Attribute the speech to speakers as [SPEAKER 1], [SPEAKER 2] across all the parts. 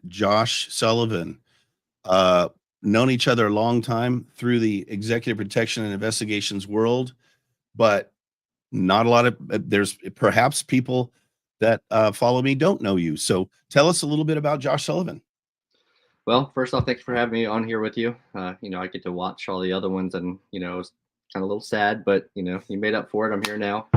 [SPEAKER 1] Josh Sullivan. Uh, Known each other a long time through the executive protection and investigations world, but not a lot of there's perhaps people that follow me don't know you. So tell us a little bit about Josh Sullivan.
[SPEAKER 2] Well, first off, thanks for having me on here with you. I get to watch all the other ones, and it was kind of a little sad, but you made up for it. I'm here now.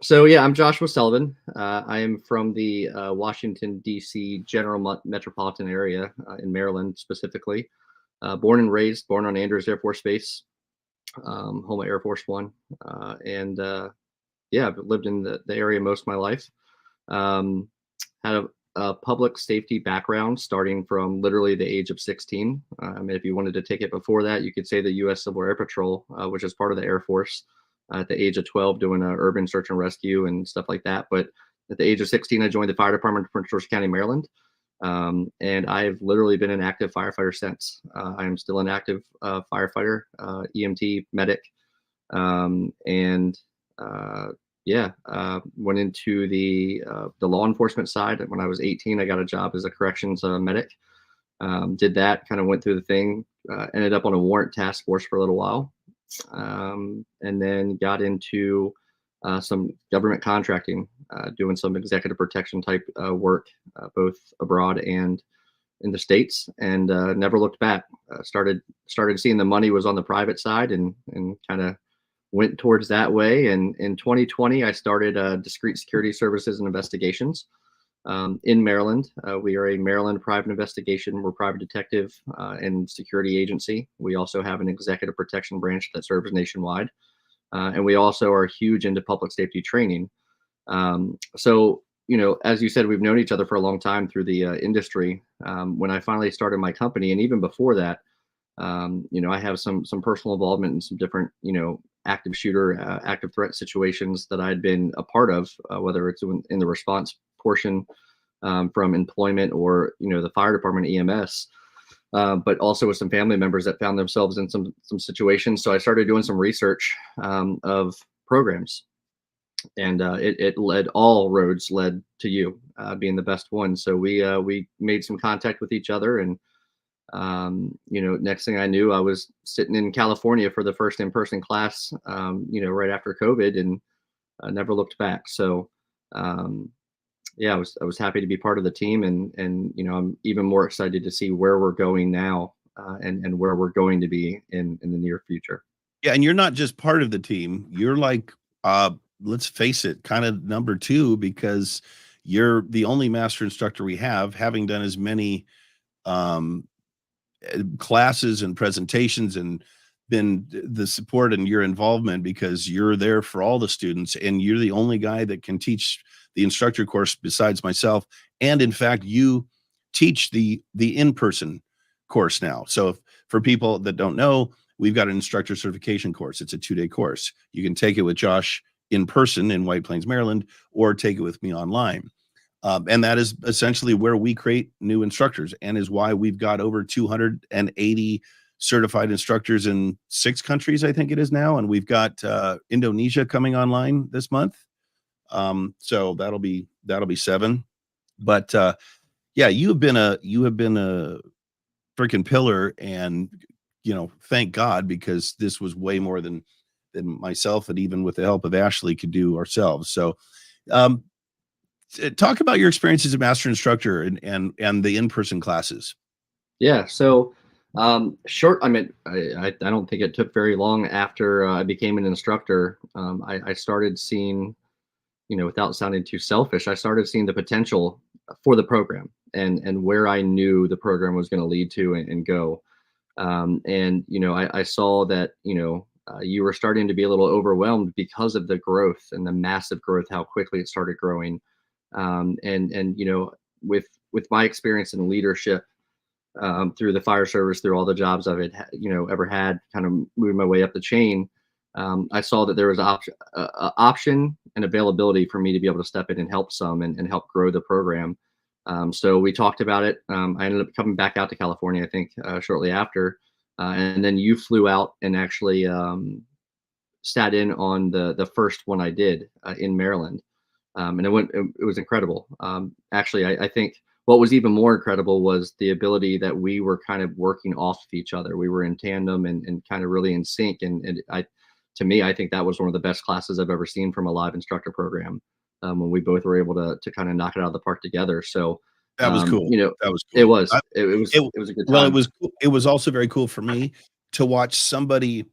[SPEAKER 2] So yeah, I'm Joshua Sullivan. I am from the Washington D.C. general metropolitan area in Maryland specifically. Born on Andrews Air Force Base, home of Air Force One, and yeah, I've lived in the area most of my life. Um, had a public safety background starting from literally the age of 16. I mean, if you wanted to take it before that, you could say the U.S. Civil Air Patrol, which is part of the Air Force, at the age of 12 doing urban search and rescue and stuff like that. But at the age of 16, I joined the fire department in Prince George County, Maryland. And I've literally been an active firefighter since. I am still an active firefighter, EMT, medic, and yeah, went into the law enforcement side. When I was 18, I got a job as a corrections medic. Did that, kind of went through the thing, ended up on a warrant task force for a little while, and then got into some government contracting, doing some executive protection type work, both abroad and in the States, and never looked back. Started seeing the money was on the private side, and kind of went towards that way. And in 2020, I started Discrete Security Services and Investigations in Maryland. We are a Maryland private investigation. We're private detective and security agency. We also have an executive protection branch that serves nationwide. And we also are huge into public safety training. So, as you said, we've known each other for a long time through the industry. When I finally started my company, and even before that, I have some personal involvement in some different, active shooter, active threat situations that I'd been a part of, whether it's in the response portion from employment or, the fire department, EMS, but also with some family members that found themselves in some situations. So I started doing some research of programs, and all roads led to you being the best one. So we made some contact with each other, and next thing I knew, I was sitting in California for the first in-person class, right after COVID, and I never looked back. So, yeah, I was happy to be part of the team, and I'm even more excited to see where we're going now, and where we're going to be in the near future.
[SPEAKER 1] Yeah, and you're not just part of the team. You're like, let's face it, kind of number two, because you're the only master instructor we have, having done as many um, classes and presentations and been the support and your involvement, because you're there for all the students, and you're the only guy that can teach the instructor course besides myself. And in fact, you teach the in-person course now. So for people that don't know, we've got an instructor certification course. It's a 2-day course. You can take it with Josh in person in White Plains, Maryland, or take it with me online. And that is essentially where we create new instructors, and is why we've got over 280 certified instructors in 6 countries, I think it is now. And we've got Indonesia coming online this month. So that'll be 7. But yeah, you have been a freaking pillar, and thank God, because this was way more than myself, and even with the help of Ashley, could do ourselves. So talk about your experience as a master instructor and the in-person classes.
[SPEAKER 2] Yeah. So, short. I mean, I don't think it took very long after I became an instructor. I started seeing, without sounding too selfish, I started seeing the potential for the program, and where I knew the program was going to lead to and go. And I saw that you were starting to be a little overwhelmed because of the growth and the massive growth, how quickly it started growing. And with my experience in leadership, through the fire service, through all the jobs I've ever had, kind of moving my way up the chain, I saw that there was option and availability for me to be able to step in and help some, and help grow the program. So we talked about it. I ended up coming back out to California, I think, shortly after, and then you flew out and actually sat in on the first one I did in Maryland. And it was incredible. Actually, I think what was even more incredible was the ability that we were kind of working off of each other. We were in tandem and kind of really in sync. And to me, I think that was one of the best classes I've ever seen from a live instructor program, when we both were able to kind of knock it out of the park together. So,
[SPEAKER 1] That was cool. That was
[SPEAKER 2] it
[SPEAKER 1] cool.
[SPEAKER 2] was, it was a good
[SPEAKER 1] Well,
[SPEAKER 2] time.
[SPEAKER 1] it was also very cool for me to watch somebody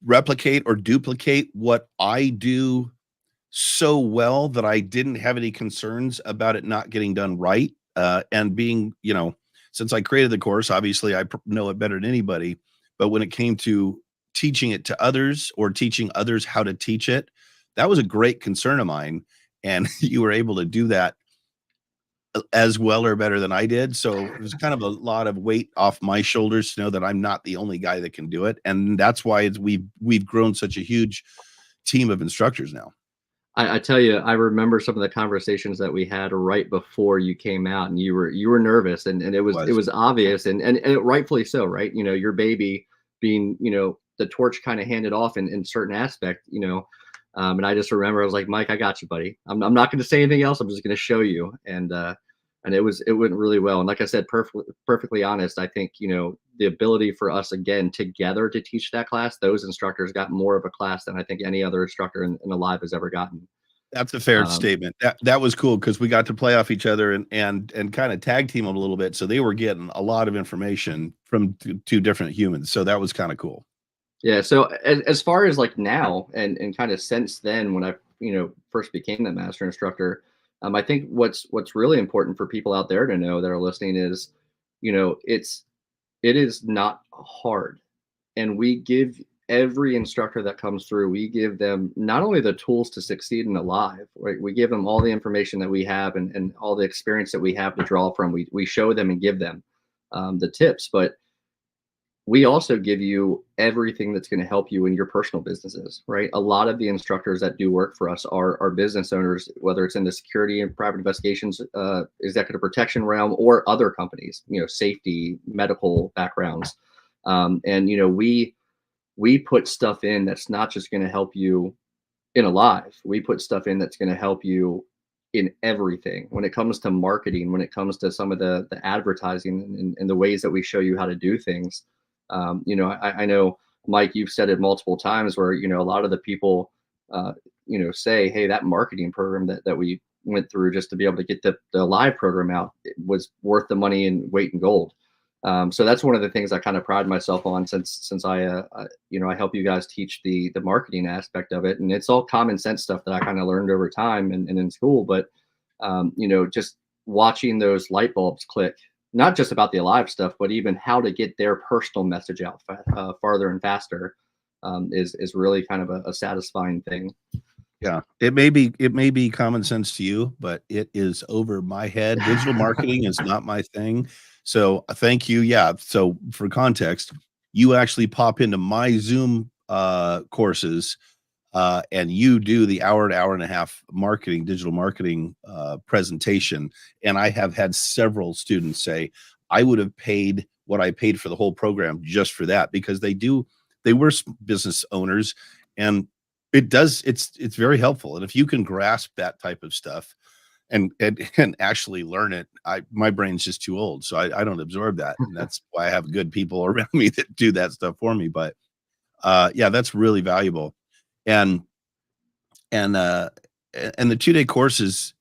[SPEAKER 1] replicate or duplicate what I do so well that I didn't have any concerns about it not getting done right. And being, since I created the course, obviously know it better than anybody. But when it came to teaching it to others or teaching others how to teach it, that was a great concern of mine. And you were able to do that as well or better than I did. So it was kind of a lot of weight off my shoulders to know that I'm not the only guy that can do it. And that's why we've grown such a huge team of instructors now.
[SPEAKER 2] I tell you, I remember some of the conversations that we had right before you came out, and you were nervous, and it was obvious, and it, rightfully so, right? Your baby being, the torch kind of handed off in certain aspect, and I just remember I was like, Mike, I got you, buddy. I'm not going to say anything else. I'm just going to show you, and it went really well. And like I said, perfectly honest, I think the ability for us again together to teach that class, those instructors got more of a class than I think any other instructor in A.L.I.V.E. has ever gotten.
[SPEAKER 1] That's a fair
[SPEAKER 2] Um,
[SPEAKER 1] statement. That was cool because we got to play off each other and kind of tag team them a little bit. So they were getting a lot of information from two different humans. So that was kind of cool.
[SPEAKER 2] Yeah. So as far as like now and kind of since then, when I first became the master instructor, I think what's really important for people out there to know that are listening is, it is not hard, and we give every instructor that comes through, we give them not only the tools to succeed in A.L.I.V.E, right? We give them all the information that we have and all the experience that we have to draw from. We show them and give them the tips, but we also give you everything that's going to help you in your personal businesses, right? A lot of the instructors that do work for us are business owners, whether it's in the security and private investigations, executive protection realm, or other companies, safety, medical backgrounds. And we put stuff in that's not just going to help you in A.L.I.V.E. We put stuff in that's going to help you in everything when it comes to marketing, when it comes to some of the advertising and the ways that we show you how to do things. I know, Mike, you've said it multiple times where, a lot of the people, say, hey, that marketing program that we went through just to be able to get the live program out, it was worth the money in weight in gold. So that's one of the things I kind of pride myself on since I help you guys teach the marketing aspect of it. And it's all common sense stuff that I kind of learned over time and in school, but just watching those light bulbs click, not just about the A.L.I.V.E. stuff, but even how to get their personal message out farther and faster, is really kind of a satisfying thing.
[SPEAKER 1] Yeah, it may be common sense to you, but it is over my head. Digital marketing is not my thing. So thank you. Yeah. So for context, you actually pop into my Zoom courses and you do the hour to hour and a half digital marketing presentation. And I have had several students say, I would have paid what I paid for the whole program just for that, because they were business owners, and it's very helpful. And if you can grasp that type of stuff and actually learn it, my brain's just too old. So I don't absorb that. And that's why I have good people around me that do that stuff for me. But yeah, that's really valuable. And and the 2-day courses,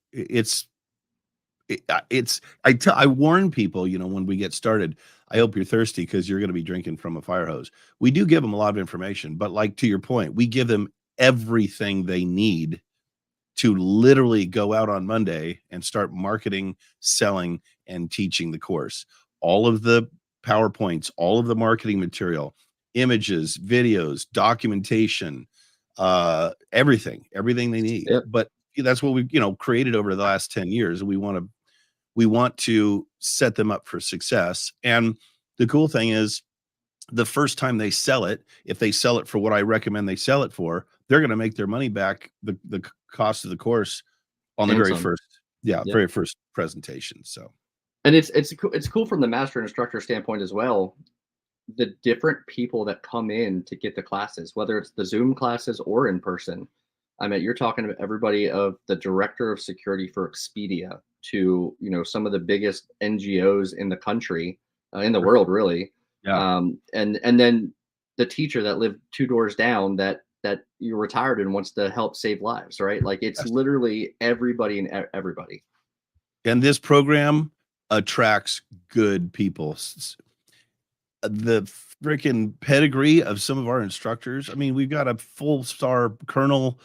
[SPEAKER 1] I warn people, when we get started, I hope you're thirsty because you're going to be drinking from a fire hose. We do give them a lot of information, but like to your point, we give them everything they need to literally go out on Monday and start marketing, selling, and teaching the course. All of the PowerPoints, all of the marketing material, images, videos, documentation, everything they need.
[SPEAKER 2] Yep.
[SPEAKER 1] But that's what we've, created over the last 10 years. We want to set them up for success. And the cool thing is, the first time they sell it, if they sell it for what I recommend they sell it for, they're going to make their money back, the cost of the course, on the
[SPEAKER 2] And
[SPEAKER 1] very
[SPEAKER 2] some.
[SPEAKER 1] first,
[SPEAKER 2] Yep.
[SPEAKER 1] very first presentation. So,
[SPEAKER 2] And it's cool from the master instructor standpoint as well. The different people that come in to get the classes, whether it's the Zoom classes or in person, I mean, you're talking to everybody of the director of security for Expedia to, some of the biggest NGOs in the country, in the world, really.
[SPEAKER 1] Yeah.
[SPEAKER 2] And then the teacher that lived two doors down that you're retired and wants to help save lives, right? Like it's
[SPEAKER 1] Yes.
[SPEAKER 2] literally everybody and everybody.
[SPEAKER 1] And this program attracts good people. The freaking pedigree of some of our instructors. I mean, we've got a full star colonel.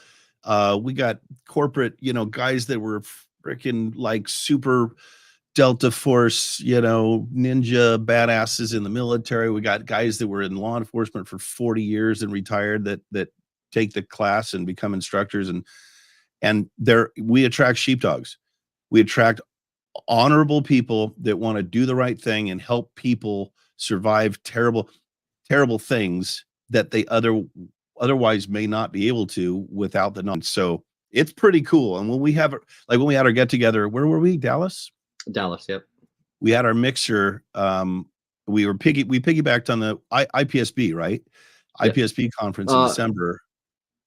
[SPEAKER 1] We got corporate, guys that were freaking like super Delta Force, ninja badasses in the military. We got guys that were in law enforcement for 40 years and retired that take the class and become instructors. And we attract sheepdogs. We attract honorable people that want to do the right thing and help people survive terrible things that they otherwise may not be able to without the knowledge. So it's pretty cool. And when we had our get together, where were we? Dallas.
[SPEAKER 2] Yep.
[SPEAKER 1] We had our mixer. We piggybacked on the IPSB, right?
[SPEAKER 2] Yep.
[SPEAKER 1] IPSB conference in December,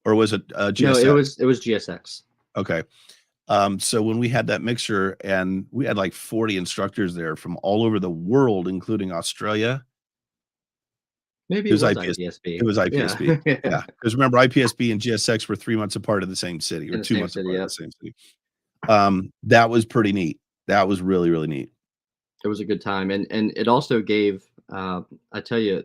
[SPEAKER 1] or was it GSX?
[SPEAKER 2] No, it was GSX.
[SPEAKER 1] Okay. So when we had that mixer, and we had like 40 instructors there from all over the world, including Australia.
[SPEAKER 2] Maybe it was IPSB.
[SPEAKER 1] It was IPSB. Yeah. Because remember, IPSB and GSX were 3 months apart in the same city, or 2 months apart in the same city. That was pretty neat. That was really, really neat.
[SPEAKER 2] It was a good time. And it also gave, I tell you,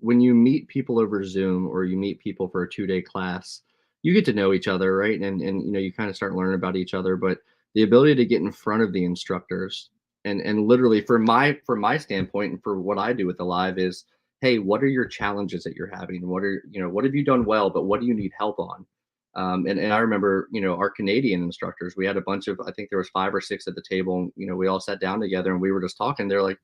[SPEAKER 2] when you meet people over Zoom or you meet people for a 2-day class, you get to know each other, right? And you kind of start learning about each other. But the ability to get in front of the instructors and literally from my standpoint and for what I do with A.L.I.V.E. is, hey, what are your challenges that you're having? What have you done well, but what do you need help on? And I remember, our Canadian instructors, we had a bunch of, I think there was 5 or 6 at the table, and, we all sat down together and we were just talking. They're like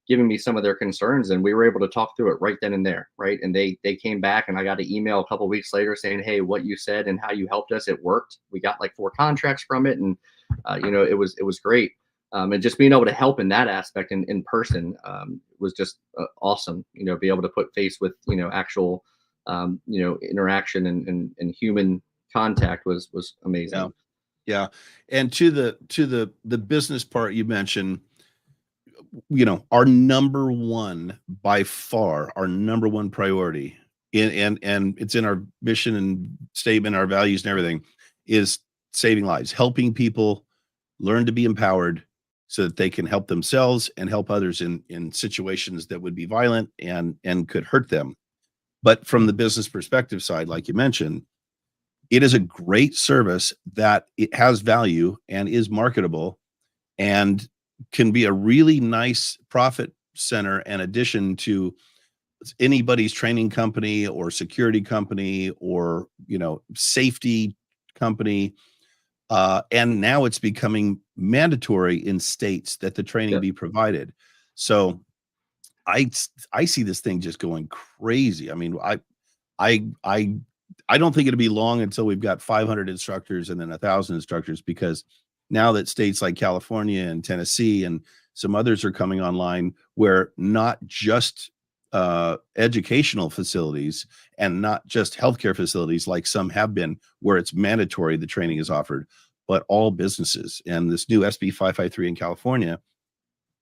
[SPEAKER 2] giving me some of their concerns, and we were able to talk through it right then and there. Right. And they came back, and I got an email a couple of weeks later saying, hey, what you said and how you helped us, it worked. We got like 4 contracts from it. And, it was great. And just being able to help in that aspect in person was just awesome. Be able to put face with, actual, interaction and human contact was amazing.
[SPEAKER 1] Yeah. And to the business part you mentioned, our number one, by far, our number one priority and it's in our mission and statement, our values and everything, is saving lives, helping people learn to be empowered so that they can help themselves and help others in situations that would be violent and could hurt them. But from the business perspective side, like you mentioned, it is a great service that it has value and is marketable and can be a really nice profit center and addition to anybody's training company or security company or, safety company. And now it's becoming mandatory in states that the training be provided. So I see this thing just going crazy. I mean, I don't think it'll be long until we've got 500 instructors and then 1,000 instructors, because now that states like California and Tennessee and some others are coming online, where not just educational facilities and not just healthcare facilities like some have been, where it's mandatory the training is offered, but all businesses. And this new SB 553 in California,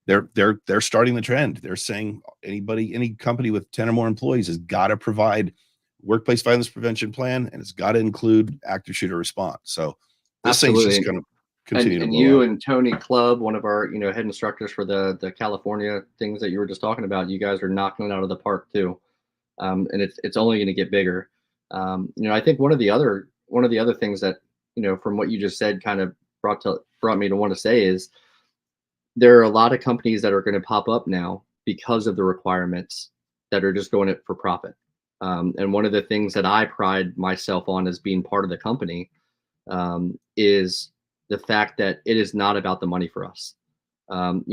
[SPEAKER 1] they're starting the trend. They're saying any company with 10 or more employees has got to provide workplace violence prevention plan, and it's got to include active shooter response. So this thing's just going to continue to blow
[SPEAKER 2] you
[SPEAKER 1] up.
[SPEAKER 2] And Tony Clubb, one of our head instructors for the California things that you were just talking about, you guys are knocking it out of the park too. And it's only going to get bigger. I think one of the other things that, from what you just said, kind of brought me to want to say is there are a lot of companies that are going to pop up now because of the requirements that are just going it for profit. And one of the things that I pride myself on as being part of the company is the fact that it is not about the money for us. And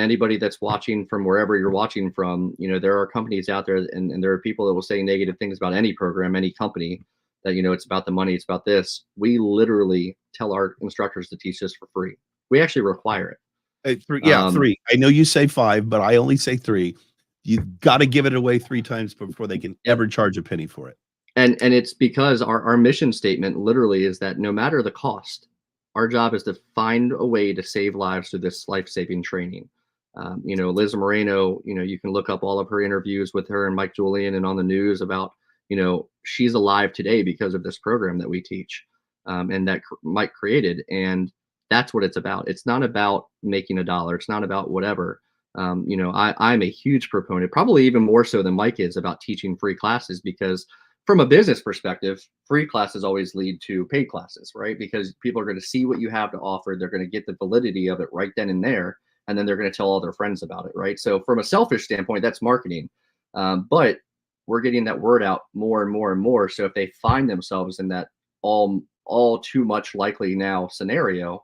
[SPEAKER 2] anybody that's watching from wherever you're watching from, there are companies out there and there are people that will say negative things about any program, any company, that, it's about the money, it's about this. We literally tell our instructors to teach this for free. We actually require it.
[SPEAKER 1] 3. I know you say 5, but I only say 3. You've got to give it away 3 times before they can ever charge a penny for it.
[SPEAKER 2] And it's because our mission statement literally is that no matter the cost, our job is to find a way to save lives through this life-saving training. Liz Moreno, you can look up all of her interviews with her and Mike Julian and on the news about, she's alive today because of this program that we teach, and that Mike created. And that's what it's about. It's not about making a dollar. It's not about whatever. I'm a huge proponent, probably even more so than Mike is, about teaching free classes, because from a business perspective, free classes always lead to paid classes, right? Because people are going to see what you have to offer. They're going to get the validity of it right then and there. And then they're going to tell all their friends about it, right? So from a selfish standpoint, that's marketing. But we're getting that word out more and more and more. So if they find themselves in that all too much likely now scenario,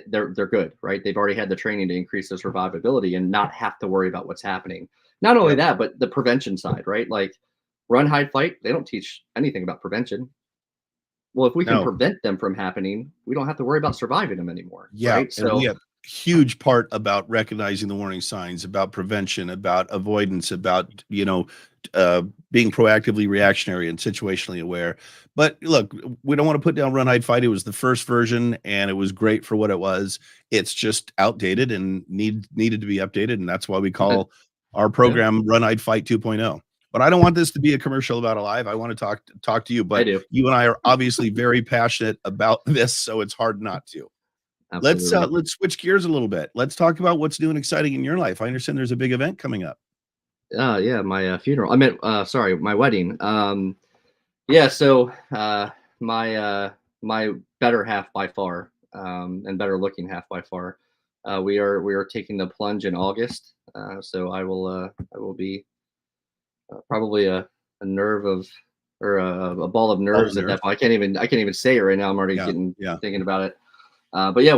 [SPEAKER 2] they're good, right? They've already had the training to increase their survivability and not have to worry about what's happening. Not only that, but the prevention side, right? Like run, hide, fight. They don't teach anything about prevention. Well, if we can prevent them from happening, we don't have to worry about surviving them anymore.
[SPEAKER 1] Yeah.
[SPEAKER 2] Right.
[SPEAKER 1] And we have huge part about recognizing the warning signs, about prevention, about avoidance, about, being proactively reactionary and situationally aware. But look, we don't want to put down Run, Hide, Fight. It was the first version and it was great for what it was. It's just outdated and needed to be updated. And that's why we call our program Run, Hide, Fight 2.0. But I don't want this to be a commercial about A.L.I.V.E. I want to talk to you, but you and I are obviously very passionate about this, so it's hard not to.
[SPEAKER 2] Absolutely.
[SPEAKER 1] Let's switch gears a little bit. Let's talk about what's new and exciting in your life. I understand there's a big event coming up.
[SPEAKER 2] Yeah, my funeral. I meant, sorry, my wedding. Yeah, so my better half by far, and better looking half by far. We are taking the plunge in August. So I will be probably a nerve of, or a ball of nerves at that point. I can't even say it right now. I'm already thinking about it. But yeah,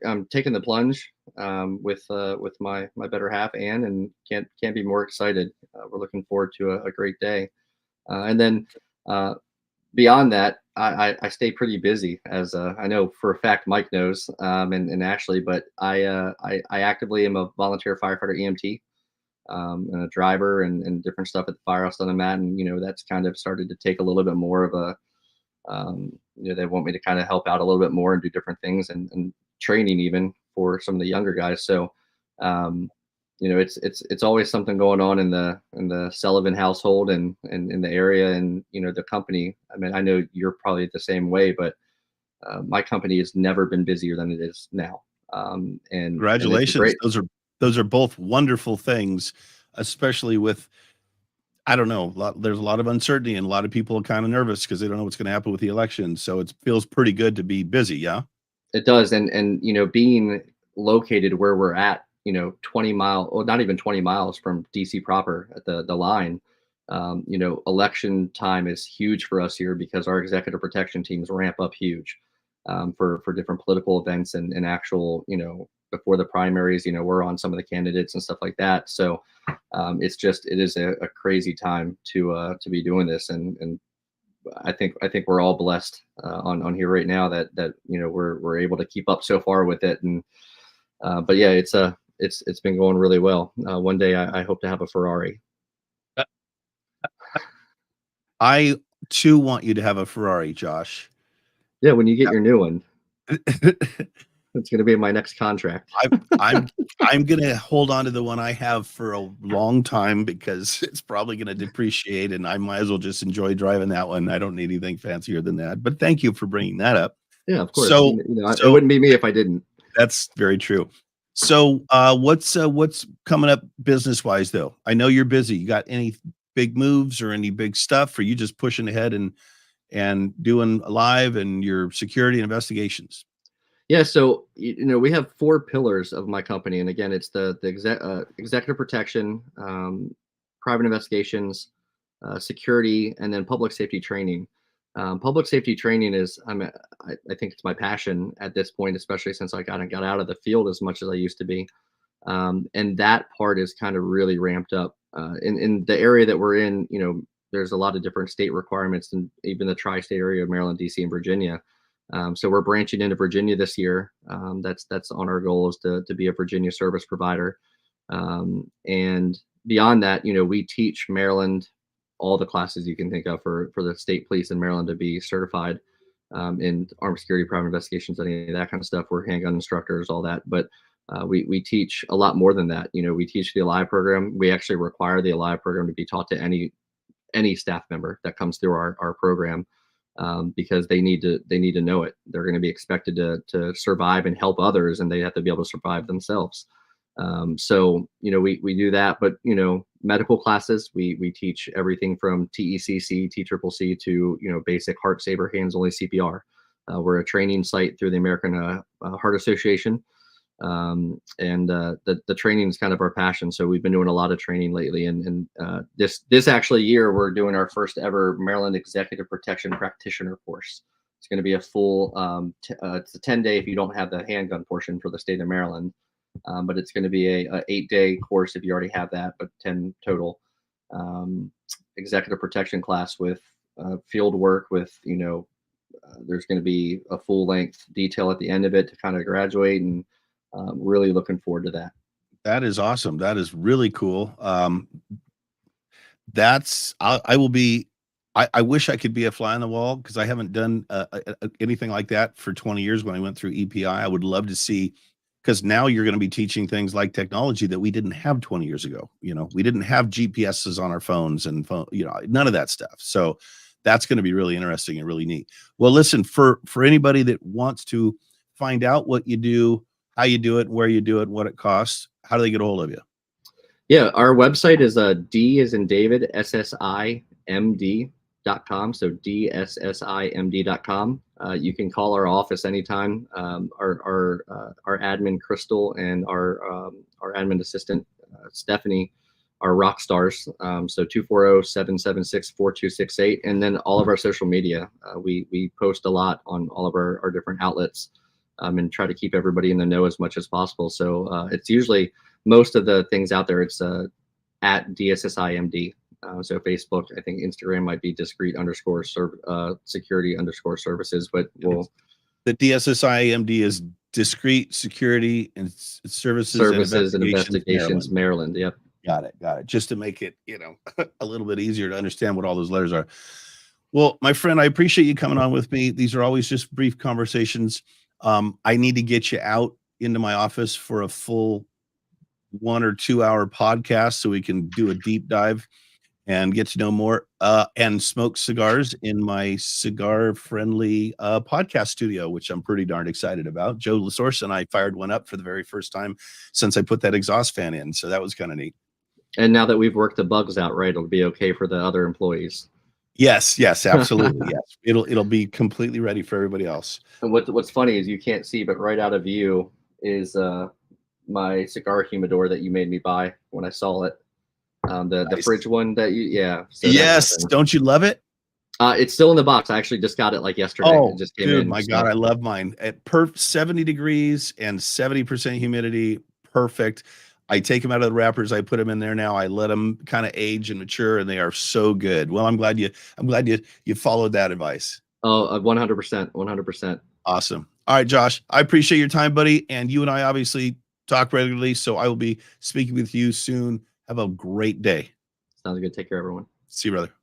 [SPEAKER 2] I'm taking the plunge with my better half, Anne, and can't be more excited. We're looking forward to a great day. And then beyond that, I stay pretty busy, as I know for a fact Mike knows, and Ashley. But I actively am a volunteer firefighter EMT, and a driver, and different stuff at the firehouse that I'm at. And that's kind of started to take a little bit more of a, they want me to kind of help out a little bit more and do different things, and training even for some of the younger guys. So it's always something going on in the Sullivan household and in the area, and the company. I mean, I know you're probably the same way, but my company has never been busier than it is now. And
[SPEAKER 1] Congratulations. Those are both wonderful things, especially with, I don't know, there's a lot of uncertainty and a lot of people are kind of nervous because they don't know what's going to happen with the election. So it feels pretty good to be busy. Yeah.
[SPEAKER 2] It does. And being located where we're at, 20 miles, or not even 20 miles from DC proper at the line, election time is huge for us here, because our executive protection teams ramp up huge, for different political events, and actual, before the primaries, we're on some of the candidates and stuff like that. So it is a crazy time to be doing this. And I think we're all blessed on here right now that we're able to keep up so far with it. And but yeah, it's been going really well. One day I hope to have a Ferrari.
[SPEAKER 1] I too want you to have a Ferrari, Josh.
[SPEAKER 2] Yeah, when you get your new one, it's going to be my next contract.
[SPEAKER 1] I'm going to hold on to the one I have for a long time, because it's probably going to depreciate, and I might as well just enjoy driving that one. I don't need anything fancier than that. But thank you for bringing that up.
[SPEAKER 2] Yeah, of course. So it wouldn't be me if I didn't.
[SPEAKER 1] That's very true. So what's coming up business wise, though? I know you're busy. You got any big moves or any big stuff? Or are you just pushing ahead and doing A.L.I.V.E. and your security investigations?
[SPEAKER 2] Yeah, so we have 4 pillars of my company, and again, it's the executive protection, private investigations, security, and then public safety training. Public safety training is, I think it's my passion at this point, especially since I got out of the field as much as I used to be, and that part is kind of really ramped up. In the area that we're in, there's a lot of different state requirements, and even the tri-state area of Maryland, DC, and Virginia. So we're branching into Virginia this year. That's on our goal, is to be a Virginia service provider. And beyond that, we teach Maryland, all the classes you can think of for the state police in Maryland to be certified in armed security, private investigations, any of that kind of stuff. We're handgun instructors, all that. But we teach a lot more than that. We teach the A.L.I.V.E program. We actually require the A.L.I.V.E program to be taught to any staff member that comes through our program, because they need to know it. They're going to be expected to survive and help others, and they have to be able to survive themselves. So we do that, but medical classes, we teach everything from TECC, TCCC to basic heart saver, hands only CPR. We're a training site through the American Heart Association. And the training is kind of our passion. So we've been doing a lot of training lately, and this actually year we're doing our first ever Maryland Executive Protection Practitioner course. It's going to be a full it's a 10-day if you don't have the handgun portion for the state of Maryland, but it's going to be a 8-day course if you already have that, but 10 total executive protection class with field work with there's going to be a full length detail at the end of it to kind of graduate, and really looking forward to that.
[SPEAKER 1] That is awesome. That is really cool. I wish I could be a fly on the wall, because I haven't done anything like that for 20 years when I went through EPI. I would love to see, because now you're going to be teaching things like technology that we didn't have 20 years ago. We didn't have GPSs on our phones and none of that stuff. So that's going to be really interesting and really neat. Well, listen, for anybody that wants to find out what you do, how you do it, where you do it, what it costs, how do they get a hold of you?
[SPEAKER 2] Yeah, our website is D as in David, SSIMD.com. So DSSIMD.com. You can call our office anytime. Our admin Crystal and our admin assistant Stephanie are rock stars. So 240-776-4268. And then all of our social media. We post a lot on all of our different outlets. And try to keep everybody in the know as much as possible. So it's usually, most of the things out there, it's at DSSIMD. So Facebook, I think Instagram might be discrete security _services, but
[SPEAKER 1] the DSSIMD is discrete security and
[SPEAKER 2] services and investigations Maryland. Yep.
[SPEAKER 1] Got it. Just to make it, a little bit easier to understand what all those letters are. Well, my friend, I appreciate you coming on with me. These are always just brief conversations. I need to get you out into my office for a full 1 or 2 hour podcast so we can do a deep dive and get to know more, and smoke cigars in my cigar friendly podcast studio, which I'm pretty darn excited about. Joe LaSource and I fired one up for the very first time since I put that exhaust fan in. So that was kind of neat.
[SPEAKER 2] And now that we've worked the bugs out, right, it'll be okay for the other employees.
[SPEAKER 1] Yes, absolutely. Yes. It'll be completely ready for everybody else.
[SPEAKER 2] And what's funny is you can't see, but right out of view is my cigar humidor that you made me buy when I saw it. The fridge one that So
[SPEAKER 1] yes. Don't you love it?
[SPEAKER 2] It's still in the box. I actually just got it like yesterday.
[SPEAKER 1] Oh,
[SPEAKER 2] it just came
[SPEAKER 1] dude,
[SPEAKER 2] in.
[SPEAKER 1] my God, I love mine. At 70 degrees and 70% humidity. Perfect. I take them out of the wrappers. I put them in there now. I let them kind of age and mature, and they are so good. Well, I'm glad you followed that advice.
[SPEAKER 2] Oh, 100%, 100%.
[SPEAKER 1] Awesome. All right, Josh, I appreciate your time, buddy. And you and I obviously talk regularly, so I will be speaking with you soon. Have a great day.
[SPEAKER 2] Sounds good. Take care, everyone.
[SPEAKER 1] See you, brother.